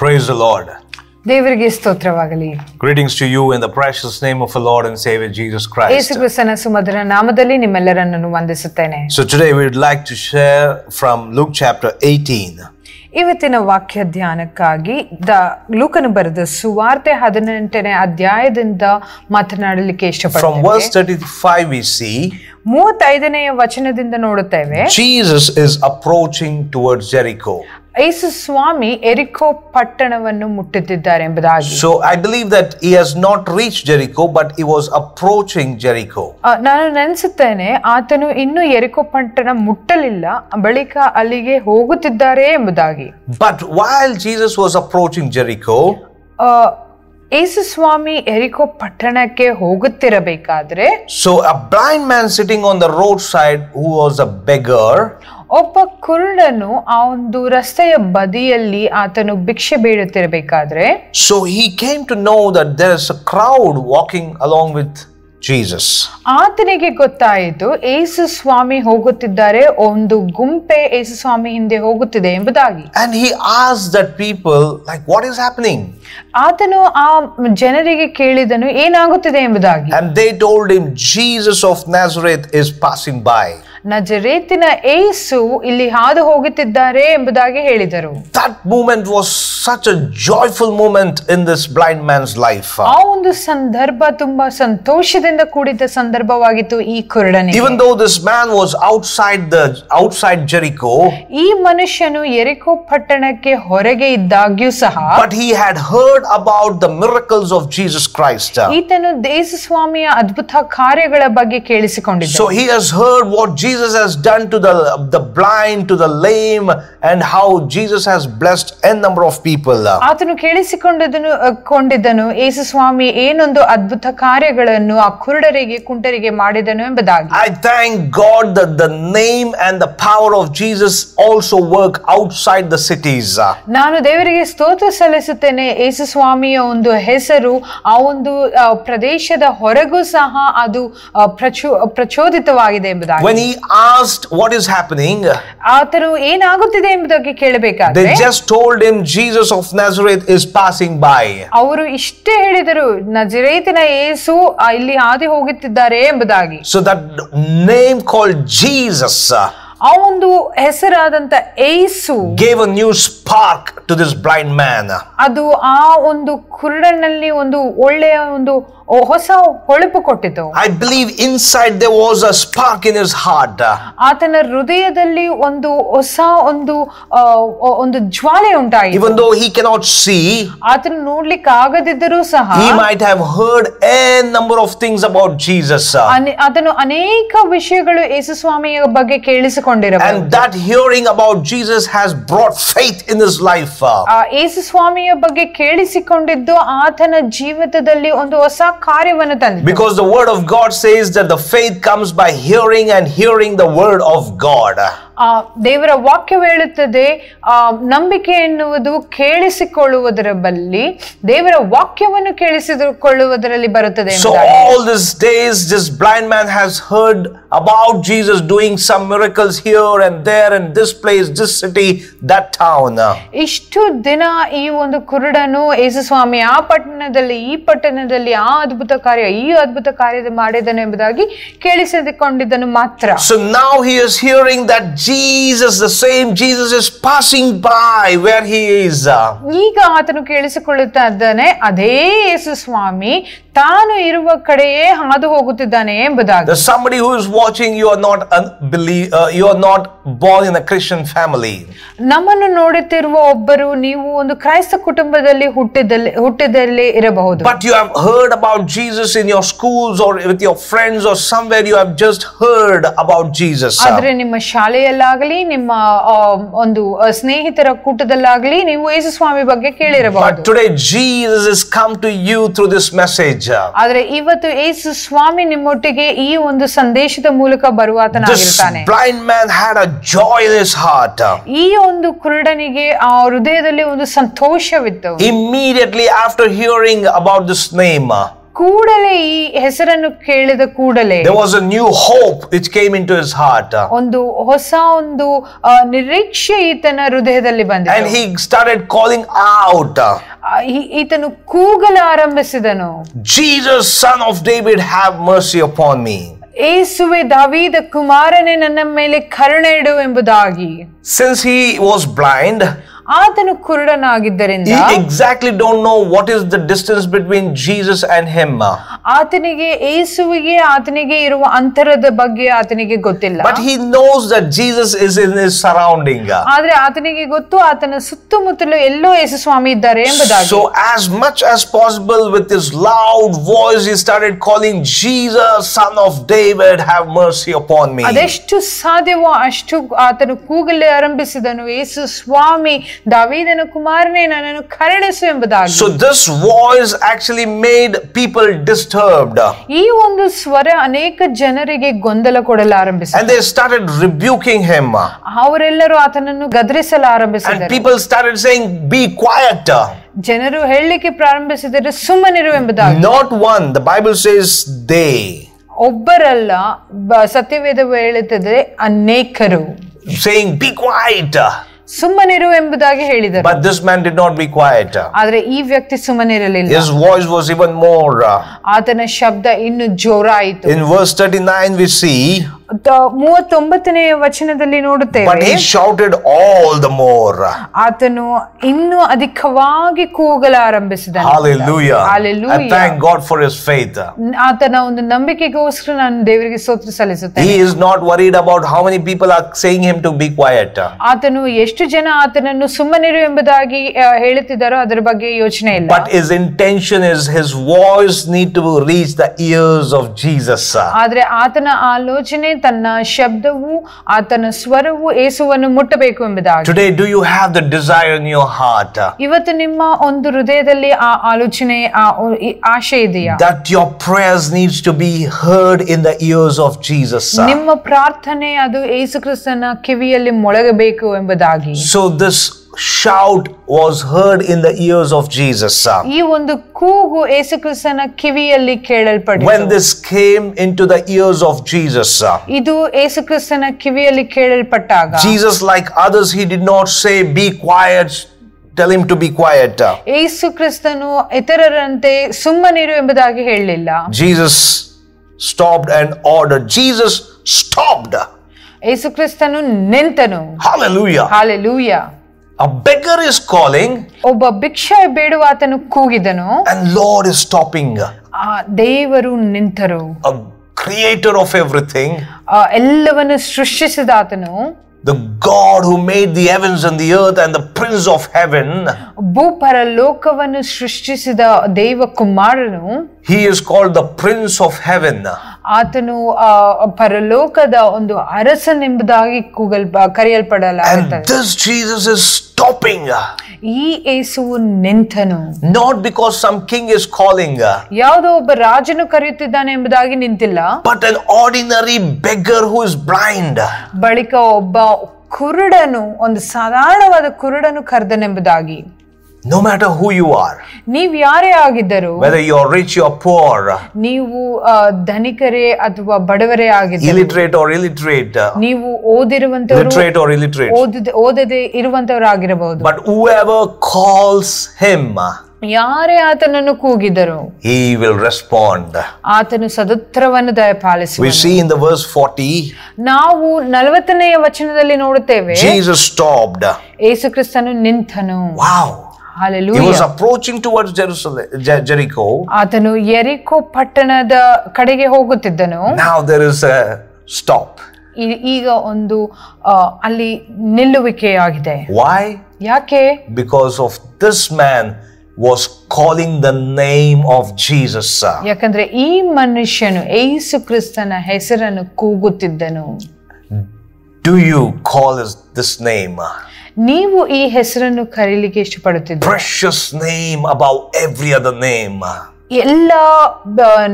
Praise the Lord. ದೇವರಿಗೆ ಸ್ತೋತ್ರವಾಗಲಿ. Greetings to you in the precious name of our Lord and Savior Jesus Christ. ಯೇಸು ಕ್ರಿಸ್ತನ ಸುಮಧುರ ನಾಮದಲ್ಲಿ ನಿಮ್ಮೆಲ್ಲರನ್ನು ವಂದಿಸುತ್ತೇನೆ. So today we would like to share from Luke chapter 18. ಇವತ್ತಿನ ವಾಕ್ಯ ಧ್ಯಾನಕ್ಕಾಗಿ ಲೂಕನು ಬರೆದ ಸುವಾರ್ತೆ 18ನೇ ಅಧ್ಯಾಯದಿಂದ ಮಾತನಾಡಲಿಕ್ಕೆ ಇಷ್ಟಪಡ್ತೇನೆ. From verse 35 we see 35ನೆಯ ವಚನದಿಂದ ನೋಡುತ್ತೇವೆ. Jesus is approaching towards Jericho. ಯೇಸು ಸ್ವಾಮಿ ಎರಿಕೋ ಪಟ್ಟಣವನ್ನು ಮುಟ್ಟುತ್ತಿದ್ದಾರೆ ಎಂಬುದಾಗಿ. So I believe that he has not reached Jericho but he was approaching Jericho. ನಾನು ನೆನೆಸುತ್ತೇನೆ ಆತನು ಇನ್ನೂ ಎರಿಕೋ ಪಟ್ಟಣ ಮುಟ್ಟಲಿಲ್ಲ, ಬಳಿಕ ಅಲ್ಲಿಗೆ ಹೋಗುತ್ತಿದ್ದಾರೆ ಎಂಬುದಾಗಿ. But while Jesus was approaching Jericho, ಯೇಸು ಸ್ವಾಮಿ ಎರಿಕೋ ಪಟ್ಟಣಕ್ಕೆ ಹೋಗುತ್ತಿರಬೇಕಾದ್ರೆ, so a blind man sitting on the roadside who was a beggar, ಒಬ್ಬ ಕುರುಡನು ಆ ಒಂದು ರಸ್ತೆಯ ಬದಿಯಲ್ಲಿ ಆತನು ಭಿಕ್ಷೆ ಬೇಡುತ್ತಿರಬೇಕಾದ್ರೆ, so he came to know that there is a crowd walking along with Jesus. ಆತನಿಗೆ ಗೊತ್ತಾಯಿತು ಯೇಸು ಸ್ವಾಮಿ ಹೋಗುತ್ತಿದ್ದಾರೆ, ಒಂದು ಗುಂಪೆ ಯೇಸು ಸ್ವಾಮಿ ಹಿಂದೆ ಹೋಗುತ್ತಿದೆ ಎಂಬುದಾಗಿ. And he asked that people, like, what is happening? ಆತನು ಆ ಜನರಿಗೆ ಕೇಳಿದನು ಏನಾಗುತ್ತಿದೆ ಎಂಬುದಾಗಿ. And they told him, Jesus of Nazareth is passing by. ನಜರೇತಿನ ಯೇಸು ಇಲ್ಲಿ ಹಾದು ಹೋಗುತ್ತಿದ್ದಾರೆ ಎಂಬುದಾಗಿ ಹೇಳಿದರು. That moment was such a joyful moment in this blind man's life. ಆ ಒಂದು ಸಂದರ್ಭ ತುಂಬಾ ಸಂತೋಷದಿಂದ ಕೂಡಿದ ಸಂದರ್ಭವಾಗಿತ್ತು ಈ ಕುರುಡನಿಗೆ. Even though this man was outside Jericho, ಈ ಮನುಷ್ಯನು ಎರಿಕೋ ಪಟ್ಟಣಕ್ಕೆ ಹೊರಗೆ ಇದ್ದಾಗ್ಯೂ ಸಹ, but he had heard about the miracles of Jesus Christ. ಈತನು ಯೇಸು ಸ್ವಾಮಿಯ ಅದ್ಭುತ ಕಾರ್ಯಗಳ ಬಗ್ಗೆ ಕೇಳಿಸಿಕೊಂಡಿದ್ದ. So he has heard what Jesus has done to the blind, to the lame, and how Jesus has blessed a number of people. ಆತನು ಕೇಳಿಸಿಕೊಂಡಿದ್ದನು ಯೇಸು ಸ್ವಾಮಿ ಏನೊಂದು ಅದ್ಭುತ ಕಾರ್ಯಗಳನ್ನು ಆ ಕುರುಡರಿಗೆ ಕುಂಟರಿಗೆ ಮಾಡಿದನು ಎಂಬುದಾಗಿ. I thank God that the name and the power of Jesus also work outside the cities. ನಾನು ದೇವರಿಗೆ ಸ್ತೋತ್ರ ಸಲ್ಲಿಸುತ್ತೇನೆ, ಯೇಸು ಸ್ವಾಮಿಯ ಒಂದು ಹೆಸರು ಆ ಒಂದು ಪ್ರದೇಶದ ಹೊರಗೂ ಸಹ ಅದು ಪ್ರಚೋದಿತವಾಗಿದೆ ಎಂಬುದಾಗಿ. When he asked what is happening, ಆತನು ಏನಾಗುತ್ತಿದೆ ಎಂಬುದಾಗಿ ಕೇಳಬೇಕಾದ್ರೆ, they just told him Jesus of Nazareth is passing by. ಅವರು ಇಷ್ಟೇ ಹೇಳಿದರು, ನಜರೇತಿನ ಯೇಸು ಇಲ್ಲಿ ಹಾದಿ ಹೋಗುತ್ತಿದ್ದಾರೆ ಎಂಬುದಾಗಿ. So that name called Jesus, ಆ ಒಂದು ಹೆಸರಾದಂತ ಯೇಸು, gave a new spark to this blind man. ಅದು ಆ ಒಂದು ಕುರುಡನಲ್ಲಿ ಒಂದು ಒಳ್ಳೆಯ ಒಂದು ಹೊಸ ಹೊಳಪು ಕೊಟ್ಟಿತು. I believe inside there was a spark in his heart. ಆತನ ಹೃದಯದಲ್ಲಿ ಒಂದು ಹೊಸ ಒಂದು ಜ್ವಾಲೆ ಉಂಟಾಯಿತು. Even though he cannot see, ಆತನು ನೋಡ್ಲಿಕ್ಕೆ ಆಗದಿದ್ದರೂ ಸಹ, he might have heard a number of things about Jesus. ಆತನು ಅನೇಕ ವಿಷಯಗಳು ಯೇಸು ಸ್ವಾಮಿಯ ಬಗ್ಗೆ ಕೇಳಿಸಿಕೊಂಡಿರಬಹುದು. And that hearing about Jesus has brought faith in his life. ಯೇಸು ಸ್ವಾಮಿಯ ಬಗ್ಗೆ ಕೇಳಿಸಿಕೊಂಡಿದ್ದು ಆತನ ಜೀವಿತದಲ್ಲಿ ಒಂದು ಹೊಸ ಕಾರ್ಯವನ್ನು ತಂದಿತು. Because the word of God says that the faith comes by hearing and hearing the word of God. ದೇವರ ವಾಕ್ಯವು ಹೇಳುತ್ತದೆ, ನಂಬಿಕೆ ಎನ್ನುವುದು ಕೇಳಿಸಿಕೊಳ್ಳುವುದರ ಬಲ್ಲಿ, ದೇವರ ವಾಕ್ಯವನ್ನು ಕೇಳಿಸಿಕೊಳ್ಳುವುದರಲ್ಲಿ ಬರುತ್ತದೆ. So all these days this blind man has heard about Jesus doing some miracles here and there in this place, this city, that town. ಇಷ್ಟು ದಿನ ಈ ಒಂದು ಕುರುಡನು ಯೇಸು ಸ್ವಾಮಿ ಆ ಪಟ್ಟಣದಲ್ಲಿ ಈ ಪಟ್ಟಣದಲ್ಲಿ ಆ ಅದ್ಭುತ ಕಾರ್ಯ ಈ ಅದ್ಭುತ ಕಾರ್ಯ ಮಾಡಿದನು ಎಂಬುದಾಗಿ ಕೇಳಿಸಿಕೊಂಡಿದ್ದನು ಮಾತ್ರ. So now he is hearing that Jesus, the same Jesus, is passing by where he is. ಈಗ ಆತನು ಕೇಳಿಸಿಕೊಳ್ಳುತ್ತಾ ಇದ್ದಾನೆ, ಅದೇ ಯೇಸು ಸ್ವಾಮಿ ತಾನು ಇರುವ ಕಡೆಯೇ ಹಾದು ಹೋಗುತ್ತಿದ್ದಾನೆ ಎಂಬುದಾಗಿ. There's somebody who is watching. You are not born in a Christian family. ನಮ್ಮನ್ನು ನೋಡುತ್ತಿರುವ ಒಬ್ಬರು, ನೀವು ಒಂದು ಕ್ರೈಸ್ತ ಕುಟುಂಬದಲ್ಲಿ ಹುಟ್ಟಿದಲ್ಲಿ ಇರಬಹುದು. But you have heard about Jesus in your schools or with your friends or somewhere. You have just heard about Jesus. ಆದ್ರೆ ನಿಮ್ಮ ಶಾಲೆಯಲ್ಲಾಗಲಿ ನಿಮ್ಮ ಒಂದು ಸ್ನೇಹಿತರ ಕೂಟದಲ್ಲಾಗಲಿ ನೀವು ಯೇಸು ಸ್ವಾಮಿ ಬಗ್ಗೆ ಕೇಳಿರಬಹುದು. But today Jesus has come to you through this message. ಆದ್ರೆ ಇವತ್ತು ಯೇಸು ಸ್ವಾಮಿ ನಿಮ್ಮೊಟ್ಟಿಗೆ ಈ ಒಂದು ಸಂದೇಶದ ಮೂಲಕ ಬರುವಾತನಾಗಿರುತ್ತಾನೆ. This blind man had a joy in his heart. ಈ ಒಂದು ಕುರುಡನಿಗೆ ಆ ಹೃದಯದಲ್ಲಿ ಒಂದು ಸಂತೋಷವಿತ್ತು. Immediately after hearing about this name, ಕೂಡಲೇ ಈ ಹೆಸರನ್ನು ಕೇಳಿದ ಕೂಡಲೇ there was a new hope which came into his heart. ಒಂದು ಹೊಸ ಒಂದು ನಿರೀಕ್ಷೆ ಈತನ ಹೃದಯದಲ್ಲಿ ಬಂದಿತು. And he started calling out. ಈತನು ಕೂಗಲು ಆರಂಭಿಸಿದನು, Jesus, son of David, have mercy upon me. ಯೇಸುವೆ ದಾವೀದ ಕುಮಾರನೇ ನನ್ನ ಮೇಲೆ ಕರುಣೆ ಇಡು ಎಂಬುದಾಗಿ. Since he was blind, ಆತನು ಕುರುಡನಾಗಿದ್ದರಿಂದ he exactly don't know what is the distance between Jesus and him. ಆತನಿಗೆ ಯೇಸುವಿಗೆ ಆತನಿಗೆ ಇರುವ ಅಂತರದ ಬಗ್ಗೆ ಆತನಿಗೆ ಗೊತ್ತಿಲ್ಲ. But he knows that Jesus is in his surrounding. ಆದ್ರೆ ಆತನಿಗೆ ಗೊತ್ತು ಆತನ ಸುತ್ತಮುತ್ತಲು ಎಲ್ಲೋ ಯೇಸು ಸ್ವಾಮಿ ಇದ್ದಾರೆ ಎಂಬುದಾಗಿ. So as much as possible with his loud voice he started calling, Jesus, son of David, have mercy upon me. ಅದೆಷ್ಟು ಸಾಧ್ಯವೋ ಅಷ್ಟು ಆತನು ಕೂಗಲು ಆರಂಭಿಸಿದನು, ಯೇಸು ಸ್ವಾಮಿ ದಾವೀದನ ಕುಮಾರನೇ ನನ್ನನ್ನು ಕರುಣಿಸು ಎಂಬುದಾಗಿ. So this voice actually made people disturbed. ಈ ಒಂದು ಸ್ವರ ಅನೇಕ ಜನರಿಗೆ ಗೊಂದಲ ಕೊಡಲು ಆರಂಭಿಸಿತು. And they started rebuking him. ಅವರೆಲ್ಲರೂ ಆತನನ್ನು ಗದರಿಸಲು ಆರಂಭಿಸಿದರು. And people started saying, be quiet. ಜನರು ಹೇಳಲಿಕ್ಕೆ ಪ್ರಾರಂಭಿಸಿದರೆ ಸುಮ್ಮನಿರು ಎಂಬುದಾಗಿ. Not one, the Bible says they. ಒಬ್ಬರಲ್ಲ, ಸತ್ಯವೇದವು ಹೇಳುತ್ತದೆ ಅನೇಕರು. Saying, be quiet. ಸುಮ್ಮನಿರು ಎಂಬುದಾಗಿ ಹೇಳಿದರು. But this man did not be quiet. ಆದ್ರೆ ಈ ವ್ಯಕ್ತಿ ಸುಮ್ಮನಿರಲಿಲ್ಲ. His voice was even more. ಆತನ ಶಬ್ದ ಇನ್ನು ಜೋರಾಯಿತು. In verse 39 we see, 39ನೇ ವಚನದಲ್ಲಿ ನೋಡುತ್ತೇವೆ, but he shouted all the more. ಆತನು ಇನ್ನೂ ಅಧಿಕವಾಗಿ ಕೂಗಲು ಆರಂಭಿಸಿದನು. Hallelujah. Hallelujah. I thank God for his faith. ಆತನ ಒಂದು ನಂಬಿಕೆಗೋಸ್ಕರ ನಾನು ದೇವರಿಗೆ ಸ್ತೋತ್ರ ಸಲ್ಲಿಸುತ್ತೇನೆ. He is not worried about how many people are saying him to be quiet. ಆತನು ಎಷ್ಟು ಜನ ಆತನನ್ನು ಸುಮ್ಮನಿರು ಎಂಬುದಾಗಿ ಹೇಳುತ್ತಿದ್ದಾರೋ ಅದರ ಬಗ್ಗೆ ಯೋಚನೆ ಇಲ್ಲ. But his intention is his voice need to reach the ears of Jesus. ಆದ್ರೆ ಆತನ ಆಲೋಚನೆ, ತನ್ನ ಶಬ್ದವು, ಆತನ ಸ್ವರವು ಯೇಸುವನ್ನು ಮುಟ್ಟಬೇಕು ಎಂಬುದಾಗಿ. Today do you have the desire in your heart? ಇವತ್ತು ನಿಮ್ಮ ಒಂದು ಹೃದಯದಲ್ಲಿ ಆ ಆಲೋಚನೆ, ಆಶೆ ಇದೆಯಾ? That your prayers needs to be heard in the ears of Jesus. ನಿಮ್ಮ ಪ್ರಾರ್ಥನೆ ಅದು ಯೇಸು ಕ್ರಿಸ್ತನ ಕಿವಿಯಲ್ಲಿ ಮೊಳಗಬೇಕು ಎಂಬುದಾಗಿ. So this shout was heard in the ears of Jesus. ಈ ಒಂದು ಕೂಗು ಯೇಸು ಕ್ರಿಸ್ತನ ಕಿವಿಯಲ್ಲಿ ಕೇಳಲ್ಪಟ್ಟಿತು. When this came into the ears of Jesus, ಇದು ಯೇಸು ಕ್ರಿಸ್ತನ ಕಿವಿಯಲ್ಲಿ ಕೇಳಲ್ಪಟ್ಟಾಗ, Jesus, like others, he did not say be quiet, tell him to be quiet. ಯೇಸು ಕ್ರಿಸ್ತನು ಇತರರಂತೆ ಸುಮ್ಮನಿರು ಎಂಬುದಾಗಿ ಹೇಳಲಿಲ್ಲ. Jesus stopped and ordered. Jesus stopped. ಯೇಸು ಕ್ರಿಸ್ತನು ನಿಂತನು. Hallelujah. Hallelujah. A beggar is calling, ಒಬ್ಬ ಭಿಕ್ಷೆ ಬೇಡುವ ಆತನು ಕೂಗಿದನು, and Lord is stopping. ದೇವರು ನಿಂತರು. A creator of everything, ಎಲ್ಲವನ್ನು ಸೃಷ್ಟಿಸಿದ ಆತನು, the God who made the heavens and the earth and the Prince of heaven, ಭೂಪರಲೋಕವನ್ನು ಸೃಷ್ಟಿಸಿದ ದೇವ ಕುಮಾರನು, he is called the Prince of heaven. ಆತನು ಪರಲೋಕದ ಒಂದು ಅರಸನೆಂಬುದಾಗಿ ಕರೆಯಲ್ಪಡಲಾಗುತ್ತದೆ. And this Jesus is stopping. ಈ ಯೇಸುವು ನಿಂತನು. Not because some king is calling, ಯಾವುದೋ ಒಬ್ಬ ರಾಜನು ಕರೆಯುತ್ತಿದ್ದಾನೆ ಎಂಬುದಾಗಿ ನಿಂತಿಲ್ಲ. but an ordinary beggar who is blind. ಬಳಿಕ ಒಬ್ಬ ಕುರುಡನು, ಒಂದು ಸಾಧಾರಣವಾದ ಕುರುಡನು ಕರೆದನೆಂಬುದಾಗಿ. No matter who you are, ನೀವು ಯಾರೇ ಆಗಿದ್ದರು, whether you are rich or poor, ನೀವು ಧನಿಕರೇ ಅಥವಾ ಬಡವರೇ ಆಗಿದ್ದರು, illiterate or illiterate, ನೀವು ಓದಿರುವಂತವರು, literate or illiterate, ಓದದೆ ಇರುವಂತವರಾಗಿರಬಹುದು, but whoever calls him, ಯಾರೇ ಆತನನ್ನು ಕೂಗಿದರು, he will respond. ಆತನು ಸದುತ್ತರವನ್ನು ದಯಪಾಲಿಸುವನು. We see in the verse 40, ನಾವು 40ನೇ ವಚನದಲ್ಲಿ ನೋಡುತ್ತೇವೆ, Jesus stopped. ಯೇಸು ಕ್ರಿಸ್ತನು ನಿಂತನು. Wow. Hallelujah. He was approaching towards Jericho. ಆತನು ಯೆರಿಕೋ ಪಟ್ಟಣದ ಕಡೆಗೆ ಹೋಗುತ್ತಿದ್ದನು. Now there is a stop. ಈಗ ಒಂದು ಅಲ್ಲಿ ನಿಲ್ಲುವಿಕೆಯಾಗಿದೆ. Why? ಯಾಕೆ? Because of this man was calling the name of Jesus. ಯಾಕಂದ್ರೆ ಈ ಮನುಷ್ಯನು ಯೇಸು ಕ್ರಿಸ್ತನ ಹೆಸರನ್ನು ಕೂಗುತ್ತಿದ್ದನು. Do you call this name? ನೀವು ಈ ಹೆಸರನ್ನು ಕರೀಲಿಕ್ಕೆ ಇಷ್ಟಪಡುತ್ತಿದ್ದೀರಾ? Precious name above every other name. ಎಲ್ಲ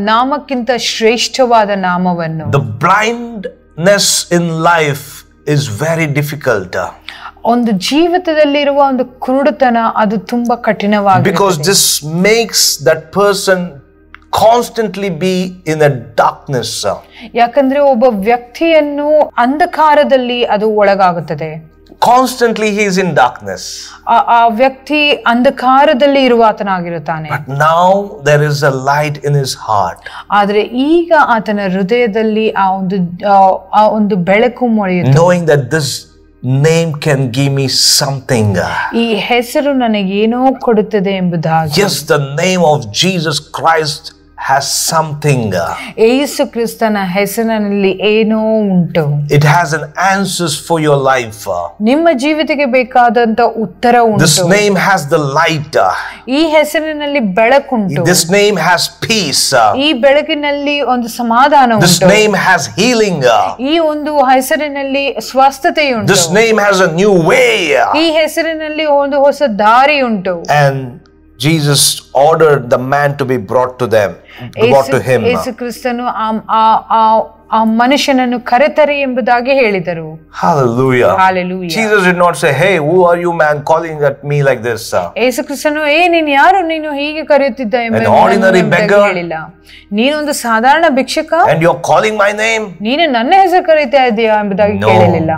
ನಾಮಕ್ಕಿಂತ ಶ್ರೇಷ್ಠವಾದ ನಾಮವನ್ನು. The blindness in life is very difficult. ಒಂದು ಜೀವಿತದಲ್ಲಿರುವ ಒಂದು ಕುರುಡುತನ ಅದು ತುಂಬಾ ಕಠಿಣವಾಗಿದೆ. Because this makes that person constantly be in a darkness. ಯಾಕಂದ್ರೆ ಒಬ್ಬ ವ್ಯಕ್ತಿಯನ್ನು ಅಂಧಕಾರದಲ್ಲಿ ಅದು ಒಳಗಾಗುತ್ತದೆ. Constantly he is in darkness. ಆ ವ್ಯಕ್ತಿ ಅಂಧಕಾರದಲ್ಲಿ ಇರುವಾತನಾಗಿರುತ್ತಾನೆ. But now there is a light in his heart. ಆದ್ರೆ ಈಗ ಆತನ ಹೃದಯದಲ್ಲಿ ಆ ಒಂದು ಬೆಳಕು ಮೊಳೆಯುತ್ತದೆ. Knowing that this name can give me something. ಈ ಹೆಸರು ನನಗೇನೋ ಕೊಡುತ್ತದೆ ಎಂಬುದಾಗಿ. Yes, the name of Jesus Christ has something. ಯೇಸು ಕ್ರಿಸ್ತನ ಹೆಸರಿನಲ್ಲಿ ಏನೋ ಉಂಟು. It has an answers for your life. ನಿಮ್ಮ ಜೀವಿತಕ್ಕೆ ಬೇಕಾದಂತ ಉತ್ತರ ಉಂಟು. This name has the light. ಈ ಹೆಸರಿನಲ್ಲಿ ಬೆಳಕುಂಟು. This name has peace. ಈ ಬೆಳಕಿನಲ್ಲಿ ಒಂದು ಸಮಾಧಾನ ಉಂಟು. This name has healing. ಈ ಒಂದು ಹೆಸರಿನಲ್ಲಿ ಸ್ವಸ್ಥತೆ ಉಂಟು. This name has a new way. ಈ ಹೆಸರಿನಲ್ಲಿ ಒಂದು ಹೊಸ ದಾರಿ ಉಂಟು. And Jesus ordered the man to be brought to him. ಯೇಸು ಕ್ರಿಸ್ತನು ಆ ಮನುಷ್ಯನನ್ನು ಕರೆತರಿ ಎಂಬುದಾಗಿ ಹೇಳಿದರು. Hallelujah. Hallelujah. Jesus did not say, "Hey, who are you, man, calling at me like this?" ಯೇಸು ಕ್ರಿಸ್ತನು ನೀನು ಯಾರು, ನೀನು ಹೀಗೆ ಕರೆಯುತ್ತಿದ್ದ An ordinary beggar. ಹೇಳಿಲ್ಲ. ನೀನೊಂದು ಸಾಧಾರಣ ಭಿಕ್ಷುಕ, and you're calling my name. ನೀನು ನನ್ನ ಹೆಸರು ಕರೀತಾ ಇದೀಯಾ ಎಂಬುದಾಗಿ ಕೇಳಲಿಲ್ಲ.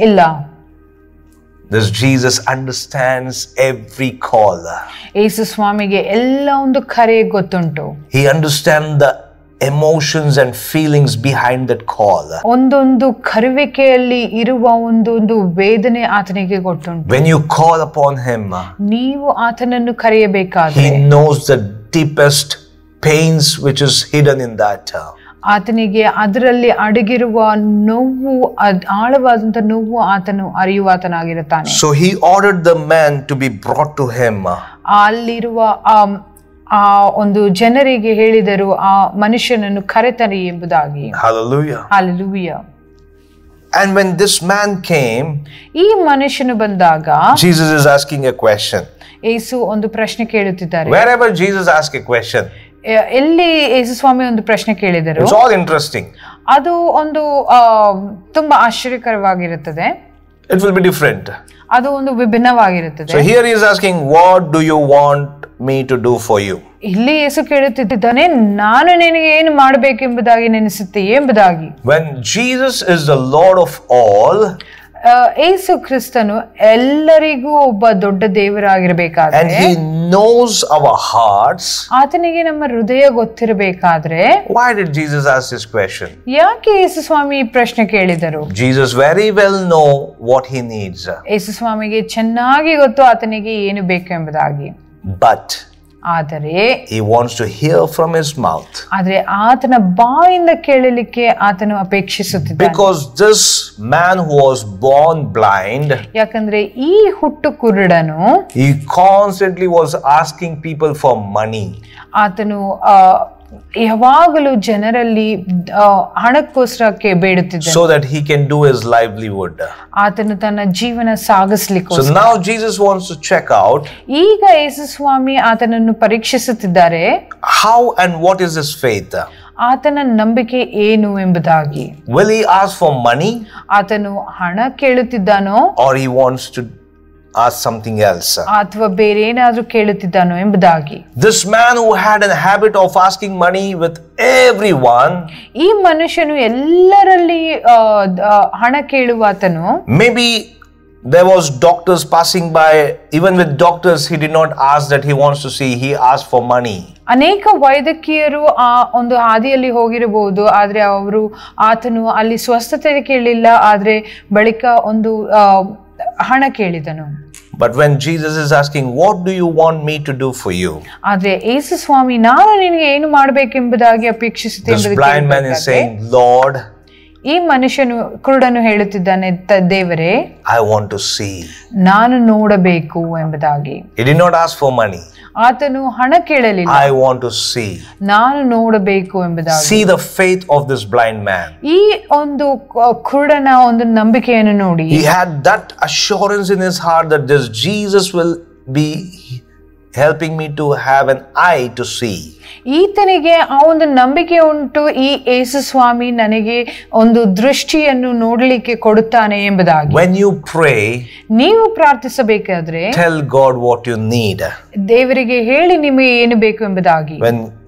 ಇಲ್ಲ. This Jesus understands every call. ಯೇಸು ಸ್ವಾಮಿಗೆ ಎಲ್ಲ ಒಂದು ಕರೆ ಗೊತ್ತುಂಟು. He understands the emotions and feelings behind that call. ಒಂದೊಂದು ಕರೆಯುವಿಕೆಯಲ್ಲಿ ಇರುವ ಒಂದೊಂದು ವೇದನೆ ಆತನಿಗೆ ಗೊತ್ತುಂಟು. When you call upon him, ನೀವು ಆತನನ್ನು ಕರೆಯಬೇಕಾದ್ರೆ he knows the deepest pains which is hidden in that. ಆತನಿಗೆ ಅದರಲ್ಲಿ ಅಡಗಿರುವ ನೋವು, ಆಳವಾದಂತ ನೋವು ಆತನು ಅರಿಯುವಾತನಾಗಿರುತ್ತಾನೆ. So he ordered the man to be brought to him. ಅಲ್ಲಿರುವ ಆ ಒಂದು ಜನರಿಗೆ ಹೇಳಿದರು ಆ ಮನುಷ್ಯನನ್ನು ಕರೆತರಿ ಎಂಬುದಾಗಿ. Hallelujah. Hallelujah. And when this man came, ಈ ಮನುಷ್ಯನು ಬಂದಾಗ Jesus is asking a question. ಯೇಸು ಒಂದು ಪ್ರಶ್ನೆ ಕೇಳುತ್ತಿದ್ದಾರೆ. Wherever Jesus asks a question, ಎಲ್ಲಿ ಯೇಸು ಸ್ವಾಮಿ ಒಂದು ಪ್ರಶ್ನೆ ಕೇಳಿದರು, it's all interesting. ಅದು ಒಂದು ತುಂಬಾ ಆಶ್ಚರ್ಯಕರವಾಗಿರುತ್ತದೆ. It will be different. ಅದು ಒಂದು ವಿಭಿನ್ನವಾಗಿರುತ್ತದೆ. So here he is asking, what do you want me to do for you? ಇಲ್ಲಿ ಯೇಸು ಕೇಳುತ್ತಿದ್ದಾನೆ, ನಾನು ನಿನಗೆ ಏನು ಮಾಡಬೇಕೆಂಬುದಾಗಿ ನೆನೆಸುತ್ತೀಯೆ ಎಂಬುದಾಗಿ. When Jesus is the Lord of all, ಯೇಸು ಕ್ರಿಸ್ತನು ಎಲ್ಲರಿಗೂ ಒಬ್ಬ ದೊಡ್ಡ ದೇವರಾಗಿರಬೇಕಾದ್ರೆ, and he knows our hearts, ಆತನಿಗೆ ನಮ್ಮ ಹೃದಯ ಗೊತ್ತಿರಬೇಕಾದ್ರೆ, why did Jesus ask this question? ಯಾಕೆ ಯೇಸು ಸ್ವಾಮಿ ಈ ಪ್ರಶ್ನೆ ಕೇಳಿದರು? Jesus very well know what he needs. ಯೇಸು ಸ್ವಾಮಿಗೆ ಚೆನ್ನಾಗಿ ಗೊತ್ತು ಆತನಿಗೆ ಏನು ಬೇಕು ಎಂಬುದಾಗಿ. But ಆದರೆ he wants to hear from his mouth. ಆದರೆ ಆತನ ಬಾಯಿಂದ ಕೇಳಲಿಕ್ಕೆ ಆತನು ಅಪೇಕ್ಷಿಸುತ್ತಿದ್ದಾನೆ. Because this man who was born blind, ಯಾಕಂದ್ರೆ ಈ ಹುಟ್ಟು ಕುರುಡನು, he constantly was asking people for money. ಆತನು ಯಾವಾಗಲೂ ಜನರಲ್ಲಿ ಹಣಕ್ಕೋಸ್ಕರಕ್ಕೆ ಬೇಡುತ್ತಿದ್ದಾನೆ. So that he can do his livelihood. ಆತನು ತನ್ನ ಜೀವನ ಸಾಗಿಸಲಿಕ್ಕೋಸ್ಕರ. So now Jesus wants to check out, ಈಗ ಯೇಸು ಸ್ವಾಮಿ ಆತನನ್ನು ಪರೀಕ್ಷಿಸುತ್ತಿದ್ದಾರೆ. how and what is his faith? ಆತನ ನಂಬಿಕೆ ಏನು ಎಂಬುದಾಗಿ. Will he ask for money? ಆತನು ಹಣ ಕೇಳುತ್ತಿದ್ದಾನೋ, or he wants to ask something else? ಅಥವಾ ಬೇರೆ ಏನಾದ್ರೂ ಕೇಳುತ್ತಿದ್ದಾನೋ ಎಂಬುದಾಗಿ. This man who had a habit of asking money with everyone, ಈ ಮನುಷ್ಯನು ಎಲ್ಲರಲ್ಲಿ ಹಣ ಕೇಳುವಾತನು, maybe there was doctors passing by, even with doctors he did not ask that he wants to see, he asked for money. ಅನೇಕ ವೈದ್ಯಕೀಯರು ಆ ಒಂದು ಹಾದಿಯಲ್ಲಿ ಹೋಗಿರಬಹುದು, ಆದ್ರೆ ಆತನು ಅಲ್ಲಿ ಸ್ವಸ್ಥತೆ ಕೇಳಿಲ್ಲ, ಆದ್ರೆ ಬಳಿಕ ಒಂದು ಹಣ ಕೇಳಿದನು. But when Jesus is asking, what do you want me to do for you? ಆದ್ರೆ ಯೇಸು ಸ್ವಾಮಿ ನಾನು ನಿನಗೆ ಏನು ಮಾಡಬೇಕೆಂಬುದಾಗಿ ಅಪೇಕ್ಷಿಸುತ್ತೇನೆ This blind man is saying, Lord, ಈ ಮನುಷ್ಯನು ಕುರುಡನು ಹೇಳುತ್ತಿದ್ದಾನೆ, ದೇವರೇ, I want to see. ನಾನು ನೋಡಬೇಕು ಎಂಬುದಾಗಿ. He did not ask for money. ಆತನು ಹಣ ಕೇಳಲಿಲ್ಲ, I want to see. ನಾನು ನೋಡಬೇಕು ಎಂಬುದಾಗಿ. See the faith of this blind man. ಈ ಒಂದು ಕುರುಡನ ಒಂದು ನಂಬಿಕೆಯನ್ನು ನೋಡಿ, he had that assurance in his heart that this Jesus will be helping me to have an eye to see. ಈತನಿಗೆ ಆ ಒಂದು ನಂಬಿಕೆ ಉಂಟು, ಈ ಯೇಸು ಸ್ವಾಮಿ ನನಗೆ ಒಂದು ದೃಷ್ಟಿಯನ್ನು ನೋಡಲಿಕ್ಕೆ ಕೊಡುತ್ತಾನೆ ಎಂಬುದಾಗಿ. When you pray, ನೀವು ಪ್ರಾರ್ಥಿಸಬೇಕಾದ್ರೆ tell God what you need. ದೇವರಿಗೆ ಹೇಳಿ ನಿಮಗೆ ಏನು ಬೇಕು ಎಂಬುದಾಗಿ.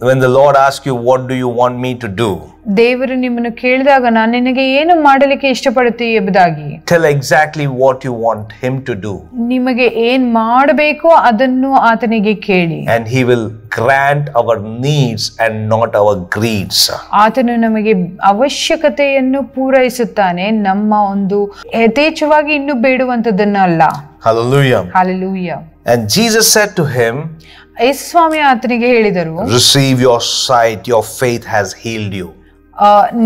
When the Lord asks you, what do you want me to do? ದೇವರು ನಿಮ್ಮನ್ನು ಕೇಳಿದಾಗ ನಾನು ನಿನಗೆ ಏನು ಮಾಡಲಿಕ್ಕೆ ಇಷ್ಟಪಡುತ್ತೀ ಎಂಬುದಾಗಿ. Tell exactly what you want him to do. ನಿಮಗೆ ಏನ್ ಮಾಡಬೇಕೋ ಅದನ್ನು ಆತನಿಗೆ ಕೇಳಿ. And he will grant our needs and not our greeds. ಆತನು ನಮಗೆ ಅವಶ್ಯಕತೆಯನ್ನು ಪೂರೈಸುತ್ತಾನೆ, ನಮ್ಮ ಒಂದು ಯಥೇಚ್ಛವಾಗಿ ಇನ್ನು ಬೇಡುವಂತದ್ದನ್ನ ಅಲ್ಲ. Hallelujah. Hallelujah. And Jesus said to him, ಯೇಸು ಸ್ವಾಮಿ ಆತನಿಗೆ ಹೇಳಿದರು, receive your sight, your faith has healed you.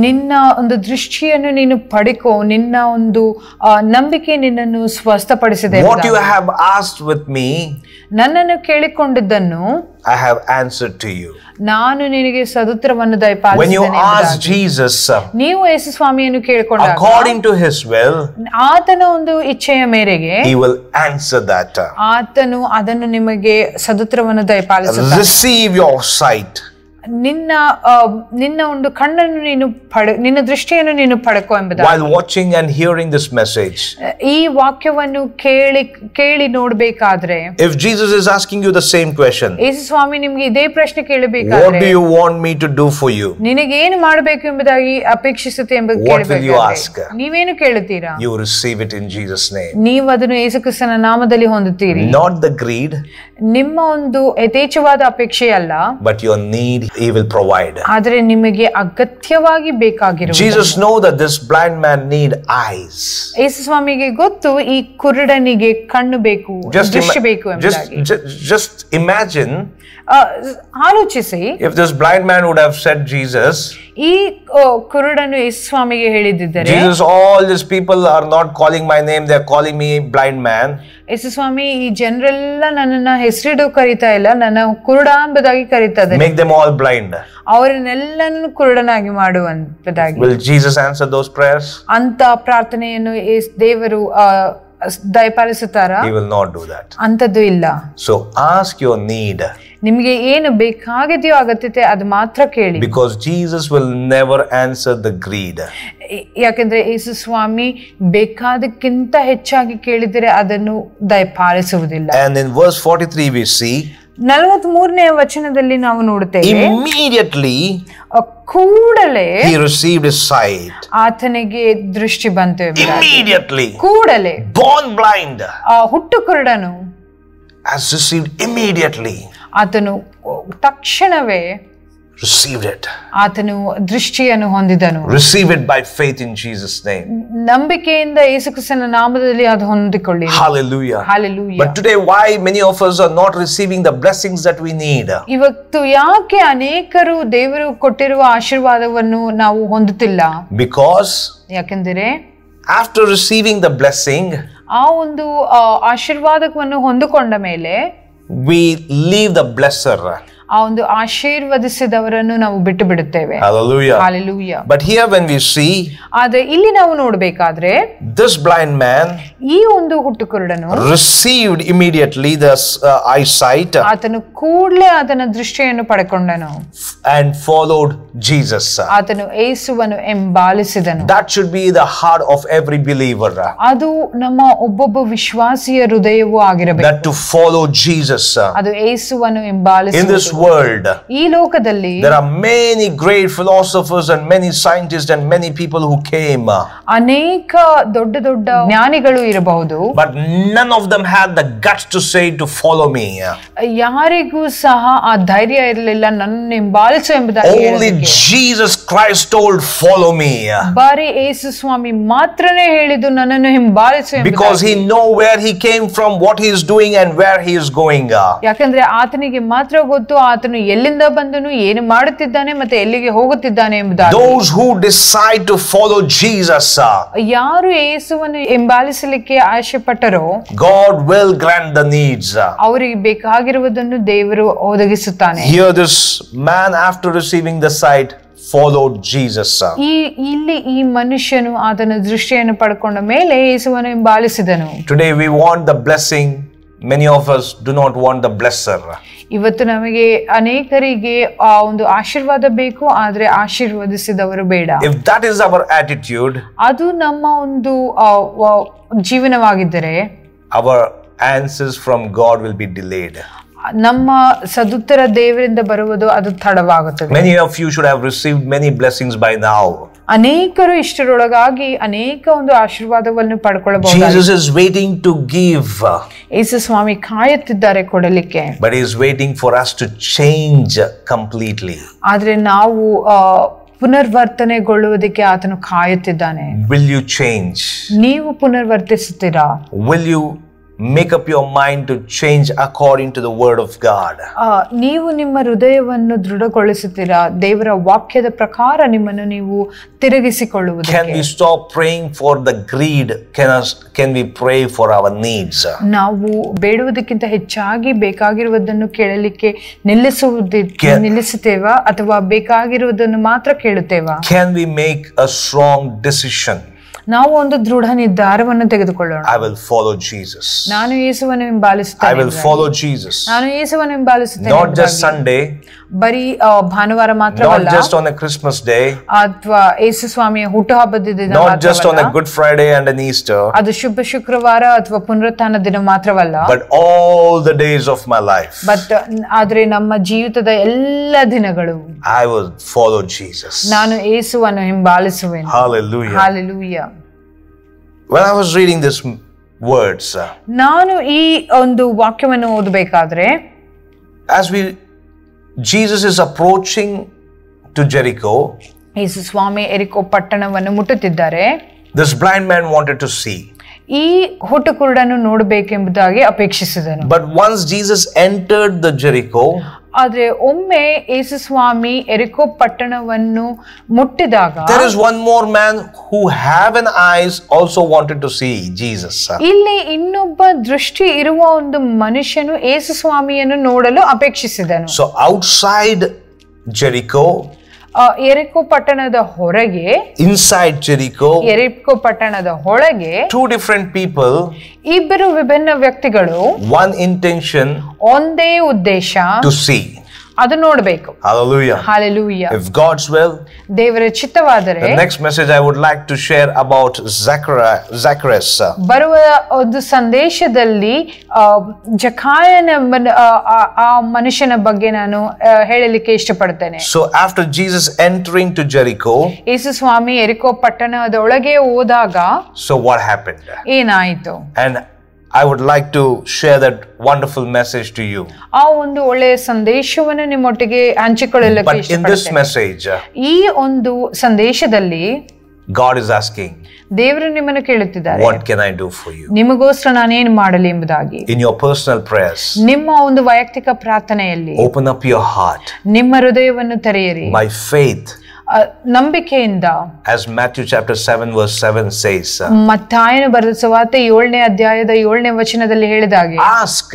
ನಿನ್ನ ಒಂದು ದೃಷ್ಟಿಯನ್ನು ನೀನು ಪಡೆಕೋ, ನಿನ್ನ ಒಂದು ನಂಬಿಕೆ ನಿನ್ನನ್ನು ಸ್ವಸ್ಥಪಡಿಸಿದೆ. What you have asked with me, ನನ್ನನ್ನು ಕೇಳಿಕೊಂಡಿದ್ದನ್ನು I have answered to you. ನಾನು ನಿನಗೆ ಸದುತ್ತರವನ್ನು When ದಯಪಾಲಿಸಿದ್ದೇನೆ. you ask Jesus, ನೀವು ಯೇಸು ಸ್ವಾಮಿಯನ್ನು ಕೇಳಿಕೊಂಡಾಗ according to his will, ಆತನ ಒಂದು ಇಚ್ಛೆಯ ಮೇರೆಗೆ he will answer that. ಆತನು ಅದನ್ನು ನಿಮಗೆ ಸದುತ್ತರವನ್ನು ದಯಪಾಲಿಸುತ್ತಾನೆ. Receive your sight. ನಿನ್ನ ಒಂದು ಕಣ್ಣನ್ನು ನೀನು ನಿನ್ನ ದೃಷ್ಟಿಯನ್ನು ನೀನು ಪಡೆಕೋ ಎಂಬುದಾಗಿ. While watching and hearing this message, ಈ ವಾಕ್ಯವನ್ನು ಕೇಳಿ ನೋಡಬೇಕಾದ್ರೆ, if Jesus is asking you the same question, ಯೇಸು ಸ್ವಾಮಿ ನಿಮ್ಗೆ ಇದೇ ಪ್ರಶ್ನೆ ಕೇಳಬೇಕಾದ್ರೆ, what do you want me to do for you? ನಿನಗೆ ಏನು ಮಾಡಬೇಕು ಎಂಬುದಾಗಿ ಅಪೇಕ್ಷಿಸುತ್ತೆ ಎಂಬುದು ಕೇಳಬೇಕಾದ್ರೆ ನೀವೇನು ಕೇಳುತ್ತೀರಾ? You receive it in Jesus' name. ನೀವು ಅದನ್ನು ಯೇಸು ಕ್ರಿಸ್ತನ ನಾಮದಲ್ಲಿ ಹೊಂದುತ್ತೀರಿ. Not the greed, ನಿಮ್ಮ ಒಂದು ಯಥೇಚ್ಛವಾದ ಅಪೇಕ್ಷೆ ಅಲ್ಲ, but your need he will provide. ಆದರೆ ನಿಮಗೆ ಅಗತ್ಯವಾಗಿ ಬೇಕಾಗಿರುವ. Jesus know that this blind man need eyes. ಯೇಸು ಸ್ವಾಮಿಗೆ ಗೊತ್ತು ಈ ಕುರುಡನಿಗೆ ಕಣ್ಣು ಬೇಕು, ದೃಷ್ಟಿ ಬೇಕು ಎಂಬುದಾಗಿ. Just imagine, ಆಲೋಚಿಸಿ, if this blind man would have said Jesus, ಈ ಕುರುಡನು ಯೇಸು ಸ್ವಾಮಿಗೆ ಹೇಳಿದ್ದರೆ, Jesus, all these people are not calling my name, they are calling me blind man. ಯೇಸು ಸ್ವಾಮಿ ಈ ಜನರೆಲ್ಲ ನನ್ನನ್ನ ಹೆಸರಿಡು ಕರೀತಾ ಇಲ್ಲ, ನನ್ನ ಕುರುಡ ಎಂಬುದಾಗಿ ಕರೀತಾ ಇದ್ದಾರೆ, make them all blind. ಅವರನ್ನೆಲ್ಲನೂ ಕುರುಡನಾಗಿ ಮಾಡುವಂತದಾಗಿ. Will Jesus answer those prayers? ಅಂತ ಪ್ರಾರ್ಥನೆಯನ್ನು ದೇವರು ದಯಪಾಲಿಸುತ್ತಾರಾ? He will not do that. ಅಂತದ್ದು ಇಲ್ಲ. So ask your need. ನಿಮಗೆ ಏನು ಬೇಕಾಗಿದೆಯೋ ಅಗತ್ಯತೆ ಅದು ಮಾತ್ರ ಕೇಳಿ. Because Jesus will never answer the greed. ಯಾಕಂದ್ರೆ ಯೇಸು ಸ್ವಾಮಿ ಬೇಕಾದಕ್ಕಿಂತ ಹೆಚ್ಚಾಗಿ ಕೇಳಿದರೆ ಅದನ್ನು ದಯಪಾಲಿಸುವುದಿಲ್ಲ. And in verse 43 we see, 43ನೇ ವಚನದಲ್ಲಿ ನಾವು ನೋಡುತ್ತೇವೆ, immediately ಕೂಡಲೇ he received his sight. ಆತನಿಗೆ ದೃಷ್ಟಿ ಬಂತು. Immediately, ಕೂಡಲೇ born blind, ಹುಟ್ಟು ಕುರುಡನು has received immediately. ಆತನು ತಕ್ಷಣವೇ received it. ಆತನು ದೃಷ್ಟಿಯನ್ನು ಹೊಂದಿದನು. Receive it by faith in Jesus' name. ನಂಬಿಕೆಯಿಂದ ಯೇಸು ಕ್ರಿಸ್ತನ ನಾಮದಲ್ಲಿ ಅದು ಹೊಂದಿಕೊಳ್ಳಿ. Hallelujah. Hallelujah. But today why many of us are not receiving the blessings that we need? ಇವತ್ತು ಯಾಕೆ ಅನೇಕರು ದೇವರು ಕೊಟ್ಟಿರುವ ಆಶೀರ್ವಾದವನ್ನು ನಾವು ಹೊಂದುತ್ತಿಲ್ಲ? Because ಯಾಕೆಂದರೆ after receiving the blessing, ಆ ಒಂದು ಆಶೀರ್ವಾದವನ್ನು ಹೊಂದಿಕೊಂಡ ಮೇಲೆ we leave the blesser. ಆ ಒಂದು ಆಶೀರ್ವದಿಸಿದವರನ್ನು ನಾವು ಬಿಟ್ಟು ಬಿಡುತ್ತೇವೆ. Hallelujah. Hallelujah. But here when we see, ಆದ್ರೆ ಇಲ್ಲಿ ನಾವು ನೋಡಬೇಕಾದ್ರೆ, this blind man ಈ ಒಂದು ಹುಟ್ಟು ಕುರುಡನು received immediately the eyesight, ಆತನು ಕೂಡಲೇ ಆತನ ದೃಷ್ಟಿಯನ್ನು ಪಡೆಕೊಂಡನು and followed Jesus. ಆತನು ಯೇಸುವನ್ನು ಹಿಂಬಾಲಿಸಿದನು. That should be the heart of every believer. ಅದು ನಮ್ಮ ಒಬ್ಬೊಬ್ಬ ವಿಶ್ವಾಸಿಯ ಹೃದಯವೂ ಆಗಿರಬೇಕು. That to follow Jesus. ಅದು ಯೇಸುವನ್ನು ಹಿಂಬಾಲಿಸುವುದು. In this world, ಈ ಲೋಕದಲ್ಲಿ there are many great philosophers and many scientists and many people who came. ಅನೇಕ ದೊಡ್ಡ ದೊಡ್ಡ ಜ್ಞಾನಿಗಳು ಇರಬಹುದು. But none of them had the guts to say to follow me. ಯಾರಿಗೂ ಸಹ ಆ ಧೈರ್ಯ ಇರಲಿಲ್ಲ ನನ್ನನ್ನು ಹಿಂಬಾಲಿಸು ಎಂಬುದಾಗಿ ಹೇಳಲಿಕ್ಕೆ. Only Jesus Christ told follow me. ಬರೀ ಯೇಸು ಸ್ವಾಮಿ ಮಾತ್ರನೇ ಹೇಳಿದ್ದು ನನ್ನನ್ನು ಹಿಂಬಾಲಿಸು ಎಂಬುದಾಗಿ. Because he know where he came from, what he is doing and where he is going. ಯಾಕಂದ್ರೆ ಆತನಿಗೆ ಮಾತ್ರ ಗೊತ್ತು ಆತನು ಎಲ್ಲಿಂದ ಬಂದನು, ಏನು ಮಾಡುತ್ತಿದ್ದಾನೆ ಮತ್ತೆ ಎಲ್ಲಿಗೆ ಹೋಗುತ್ತಿದ್ದಾನೆ ಎಂಬುದಾಗಿ. Those who decide to follow Jesus, ಯಾರು ಯೇಸುವನ್ನು ಹಿಂಬಾಲಿಸಲಿಕ್ಕೆ ಆಶೆ ಪಟ್ಟರೋ, God will grant the needs. ಅವರಿಗೆ ಬೇಕಾಗಿರುವುದನ್ನು ದೇವರು ಒದಗಿಸುತ್ತಾನೆ. Here this man after receiving the sight followed Jesus. ಇಲ್ಲಿ ಈ ಮನುಷ್ಯನು ಆತನ ದೃಷ್ಟಿಯನ್ನು ಪಡ್ಕೊಂಡ ಮೇಲೆ ಯೇಸುವನ್ನು ಹಿಂಬಾಲಿಸಿದನು. Today we want the blessing, many of us do not want the blesser. ಇವತ್ತು ನಮಗೆ ಅನೇಕರಿಗೆ ಆ ಒಂದು ಆಶೀರ್ವಾದ ಬೇಕು, ಆದ್ರೆ ಆಶೀರ್ವದಿಸಿದವರು ಬೇಡ. If that is our attitude, ಅದು ನಮ್ಮ ಒಂದು ಜೀವನವಾಗಿದ್ದರೆ our answers from God will be delayed. ನಮ್ಮ ಸದುತ್ತರ ದೇವರಿಂದ ಬರುವುದು ಅದು ತಡವಾಗುತ್ತದೆ. Many of you should have received many blessings by now. ಅನೇಕರು ಇಷ್ಟರೊಳಗಾಗಿ ಅನೇಕ ಒಂದು ಆಶೀರ್ವಾದವನ್ನು ಪಡ್ಕೊಳ್ಳಬಹುದು. Jesus is waiting to give. ಯೇಸು ಸ್ವಾಮಿ ಕಾಯುತ್ತಿದ್ದಾರೆ ಕೊಡಲಿಕ್ಕೆ. But he is waiting for us to change completely. ಆದ್ರೆ ನಾವು ಪುನರ್ವರ್ತನೆಗೊಳ್ಳುವುದಕ್ಕೆ ಆತನು ಕಾಯುತ್ತಿದ್ದಾನೆ. Will you change? ನೀವು ಪುನರ್ವರ್ತಿಸುತ್ತೀರಾ? Will you make up your mind to change according to the word of God? ನೀವು ನಿಮ್ಮ ಹೃದಯವನ್ನು ದೃಢಗೊಳಿಸುತ್ತೀರಾ? ದೇವರ ವಾಕ್ಯದ ಪ್ರಕಾರ ನಿಮ್ಮನ್ನು ನೀವು ತಿರುಗಿಸಿಕೊಳ್ಳುವುದಕ್ಕೆ. Can we stop praying for the greed? Can we pray for our needs? ನಾವು ಬೇಡುವುದಕ್ಕಿಂತ ಹೆಚ್ಚಾಗಿ ಬೇಕಾಗಿರುವುದನ್ನು ಕೇಳಲಿಕ್ಕೆ ನಿಲ್ಲಿಸುತ್ತೇವಾ ಅಥವಾ ಬೇಕಾಗಿರುವುದನ್ನು ಮಾತ್ರ ಕೇಳುತ್ತೇವಾ? Can we make a strong decision? ನಾವು ಒಂದು ದೃಢ ನಿರ್ಧಾರವನ್ನು ತೆಗೆದುಕೊಳ್ಳೋಣ. I will follow Jesus. ನಾನು ಯೇಸುವನ್ನು ಹಿಂಬಾಲಿಸುತ್ತೇನೆ. I will follow Jesus. ನಾನು ಯೇಸುವನ್ನು ಹಿಂಬಾಲಿಸುತ್ತೇನೆ. Not just Sunday. ಬರೀ ಭಾನುವಾರ ಮಾತ್ರವಲ್ಲ. Not just on a Christmas day. ಅಥವಾ ಯೇಸು ಸ್ವಾಮಿಯ ಹುಟ್ಟುಹಬ್ಬದ ದಿನ ಮಾತ್ರವಲ್ಲ. Not just on a Good Friday and an Easter. ಅದು ಶುಭ ಶುಕ್ರವಾರ ಅಥವಾ ಪುನರುತ್ಥಾನ ದಿನ ಮಾತ್ರವಲ್ಲ. But all the days of my life. ಆದ್ರೆ ನಮ್ಮ ಜೀವಿತದ ಎಲ್ಲ ದಿನಗಳು I will follow Jesus. ನಾನು ಯೇಸುವನ್ನು ಹಿಂಬಾಲಿಸುವೆನು. Hallelujah. Hallelujah. When I was reading these words, ನಾನು ಈ ಒಂದು ವಾಕ್ಯವನ್ನು ಓದಬೇಕಾದ್ರೆ, as Jesus is approaching to Jericho, ಯೇಸು ಸ್ವಾಮಿ ಎರಿಕೋ ಪಟ್ಟಣವನ್ನು ಮುಟ್ಟುತ್ತಿದ್ದಾರೆ. This blind man wanted to see. ಈ ಹುಟ್ಟು ಕುರುಡನ್ನು ನೋಡಬೇಕೆಂಬುದಾಗಿ ಅಪೇಕ್ಷಿಸಿದನು. But once Jesus entered the Jericho, ಆದ್ರೆ ಒಮ್ಮೆ ಯೇಸು ಸ್ವಾಮಿ ಎರಿಕೋ ಪಟ್ಟಣವನ್ನು ಮುಟ್ಟಿದಾಗ, there is one more man who have an eyes also wanted to see Jesus. ಇಲ್ಲಿ ಇನ್ನೊಬ್ಬ ದೃಷ್ಟಿ ಇರುವ ಒಂದು ಮನುಷ್ಯನು ಯೇಸು ಸ್ವಾಮಿಯನ್ನು ನೋಡಲು ಅಪೇಕ್ಷಿಸಿದನು. So outside Jericho, ಎರಿಕೋ ಪಟ್ಟಣದ ಹೊರಗೆ, inside Jericho, ಎರಿಕೋ ಪಟ್ಟಣದ ಒಳಗೆ two different people, ಇಬ್ಬರು ವಿಭಿನ್ನ ವ್ಯಕ್ತಿಗಳು, one intention, ಒಂದೇ ಉದ್ದೇಶ, to see. ಅದು ನೋಡಬೇಕು. Hallelujah. Hallelujah. If God's will, ದೇವರ ಚಿತ್ತವಾದರೆ, the next message I would like to share about Zacharias. ಬರುವ ಒಂದು ಸಂದೇಶದಲ್ಲಿ ಜಕಾಯನ ಆ ಮನುಷ್ಯನ ಬಗ್ಗೆ ನಾನು ಹೇಳಲಿಕ್ಕೆ ಇಷ್ಟಪಡ್ತೇನೆ. So after Jesus entering to Jericho, ಯೇಸು ಸ್ವಾಮಿ ಎರಿಕೋ ಪಟ್ಟಣದೊಳಗೆ ಹೋದಾಗ, so what happened? ಏನಾಯಿತು? And I would like to share that wonderful message to you. ಆ ಒಂದು ಒಳ್ಳೆಯ ಸಂದೇಶವನ್ನು ನಿಮ್ಮೊಟ್ಟಿಗೆ ಹಂಚಿಕೊಳ್ಳಲಿಕ್ಕೆ ಇಷ್ಟಪಡ್ತೇನೆ. But in this message, ಈ ಒಂದು ಸಂದೇಶದಲ್ಲಿ God is asking, ದೇವರು ನಿಮ್ಮನ್ನು ಕೇಳುತ್ತಿದ್ದಾರೆ, what can I do for you? ನಿಮಗೋಸ್ಕರ ನಾನೇನು ಮಾಡಲಿ ಎಂಬುದಾಗಿ. In your personal prayers, ನಿಮ್ಮ ಒಂದು ವೈಯಕ್ತಿಕ ಪ್ರಾರ್ಥನೆಯಲ್ಲಿ open up your heart. ನಿಮ್ಮ ಹೃದಯವನ್ನು ತೆರೆಯಿರಿ. By faith, ನಂಬಿಕೆಯಿಂದ, as Matthew chapter 7 verse 7 says, ಮತ್ತಾಯನ ಬರೆದ ಸುವಾರ್ತೆ 7ನೇ ಅಧ್ಯಾಯದ 7ನೇ ವಚನದಲ್ಲಿ ಹೇಳಿದಾಗೆ, ask,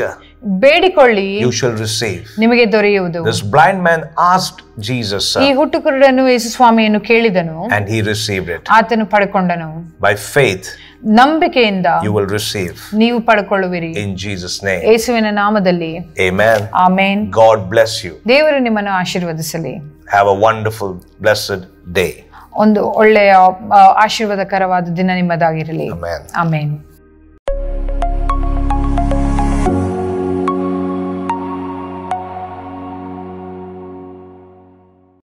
ಬೇಡಿಕೊಳ್ಳಿ, you shall receive. ನಿಮಗೆ ದೊರೆಯುವುದು. This blind man asked Jesus, ಈ ಹುಟ್ಟು ಕುರುಡನು ಯೇಸು ಸ್ವಾಮಿಯನ್ನು ಕೇಳಿದನು, and he received it. ಆತನು ಪಡೆಕೊಂಡನು. By faith, ನಂಬಿಕೆಯಿಂದ you will receive. ನೀವು ಪಡೆಕೊಳ್ಳುವಿರಿ. In Jesus' name. ಯೇಸುವಿನ ನಾಮದಲ್ಲಿ. Amen. Amen. God bless you. ದೇವರು ನಿಮ್ಮನ್ನು ಆಶೀರ್ವದಿಸಲಿ. Have a wonderful, blessed day. ಒಂದು ಒಳ್ಳೆಯ ಆಶೀರ್ವಾದಕರವಾದ ದಿನ ನಿಮ್ಮದಾಗಿರಲಿ. Amen. ಆಮೆನ್.